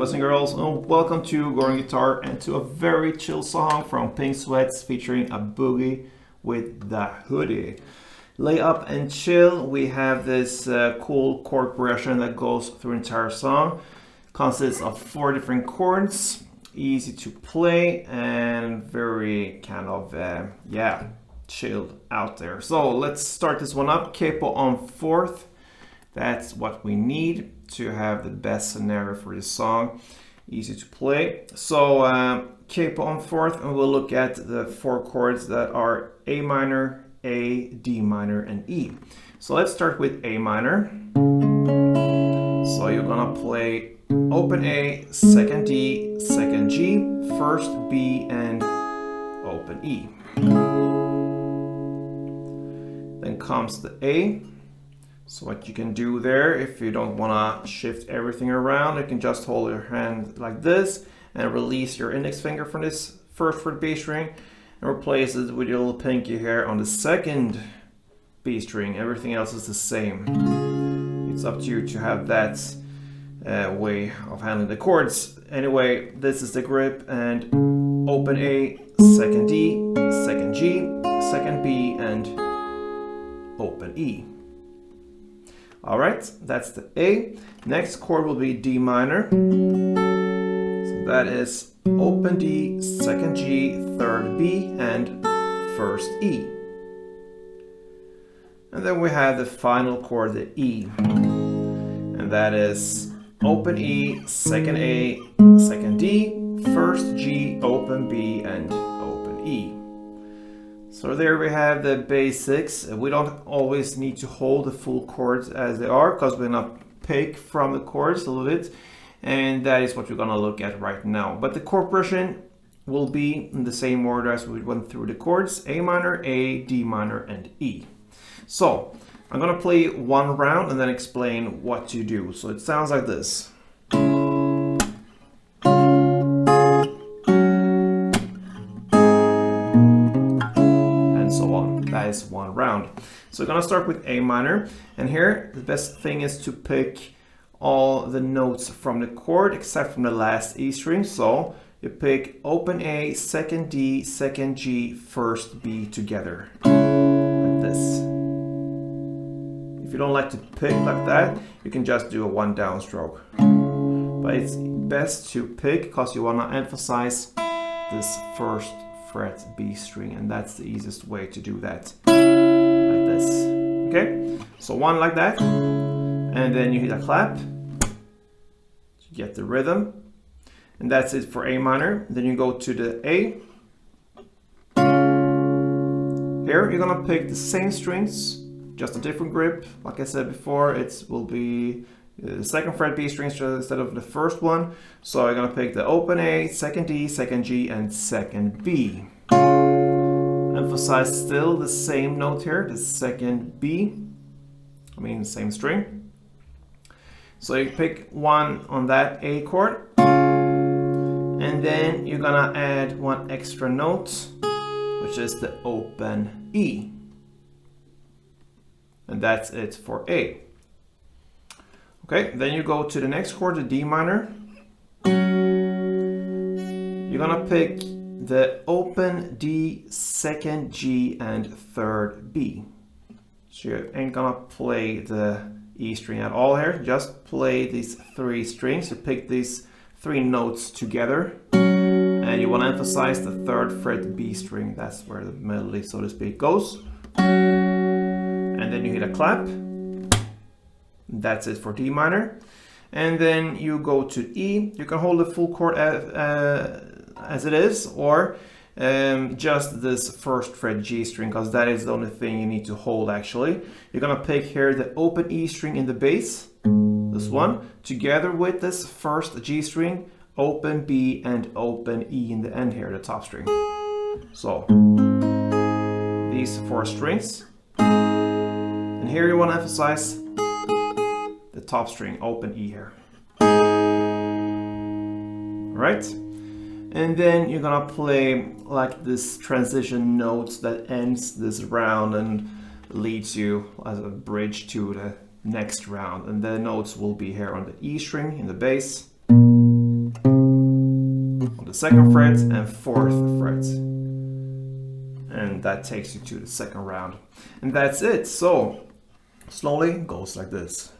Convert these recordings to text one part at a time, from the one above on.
boys and girls, and welcome to Going Guitar and to a very chill song from Pink Sweats featuring a boogie with the hoodie. Lay up and chill. We have this cool chord progression that goes through the entire song. Consists of 4 different chords, easy to play and very kind of chilled out there. So let's start this one up. Capo on 4th. That's what we need to have the best scenario for this song. Easy to play. So capo on 4th, and we'll look at the 4 chords that are A minor, A, D minor, and E. So let's start with A minor. So you're gonna play open A, second D, second G, first B, and open E. Then comes the A. So what you can do there, if you don't want to shift everything around, you can just hold your hand like this and release your index finger from this first fret B string and replace it with your little pinky here on the second B string. Everything else is the same. It's up to you to have that way of handling the chords. Anyway, this is the grip, and open A, second D, second G, second B, and open E. All right, that's the A. Next chord will be D minor. So that is open D, second G, third B, and first E. And then we have the final chord, the E. And that is open E, second A, second D, first G, open B, and open E. So there we have the basics. We don't always need to hold the full chords as they are because we're gonna pick from the chords a little bit, and that is what we're gonna look at right now. But the chord progression will be in the same order as we went through the chords: A minor, A, D minor, and E. So I'm gonna play one round and then explain what to do. So it sounds like this. That is one round. So we're gonna start with A minor, and here the best thing is to pick all the notes from the chord except from the last E string. So you pick open A, second D, second G, first B together, like this. If you don't like to pick like that, you can just do a 1 downstroke. But it's best to pick because you wanna emphasize this first fret B string, and that's the easiest way to do that, like this. Okay, so 1 like that, and then you hit a clap to get the rhythm, and that's it for A minor. Then you go to the A. Here you're gonna pick the same strings, just a different grip. Like I said before, it will be the second fret B string instead of the first one. So you're gonna pick the open A, second D, second G, and second B. Emphasize still the same note here, the second B. I mean, same string. So you pick 1 on that A chord, and then you're gonna add 1 extra note, which is the open E. And that's it for A. Okay, then you go to the next chord, the D minor. You're gonna pick the open D, second G, and third B. So you ain't gonna play the E string at all here, just play these 3 strings. You pick these 3 notes together, and you wanna emphasize the 3rd fret B string. That's where the melody, so to speak, goes. And then you hit a clap. That's it for D minor. And then you go to E. You can hold the full chord as it is, or just this 1st fret G string, because that is the only thing you need to hold actually. You're gonna pick here the open E string in the bass, this one, together with this 1st G string, open B, and open E in the end here, the top string. So these 4 strings. And here you wanna emphasize the top string, open E here. Right? And then you're gonna play like this transition notes that ends this round and leads you as a bridge to the next round. And the notes will be here on the E string in the bass, on the 2nd fret and 4th fret. And that takes you to the 2nd round. And that's it. So slowly goes like this.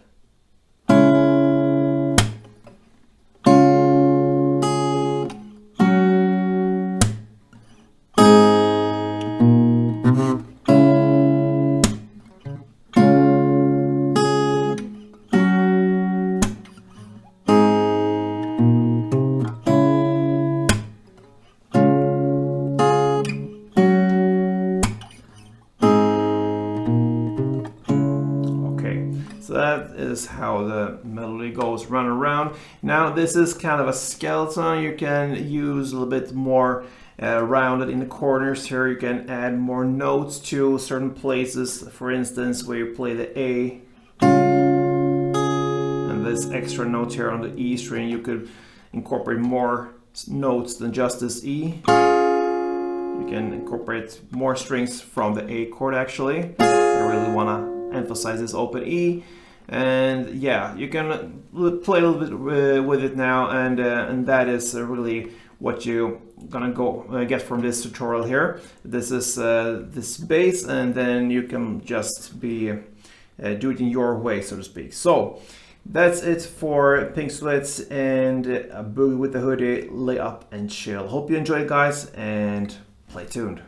So that is how the melody goes run around. Now this is kind of a skeleton. You can use a little bit more rounded in the corners here. You can add more notes to certain places. For instance, where you play the A and this extra note here on the E string, you could incorporate more notes than just this E. You can incorporate more strings from the A chord actually. I really want to emphasize this open E. And yeah, you can play a little bit with it now, and that is really what you're gonna get from this tutorial here. This is this bass, and then you can just do it in your way, so to speak. So that's it for Pink Sweats and Boogie with the Hoodie. Lay up and chill. Hope you enjoyed, guys, and play tuned.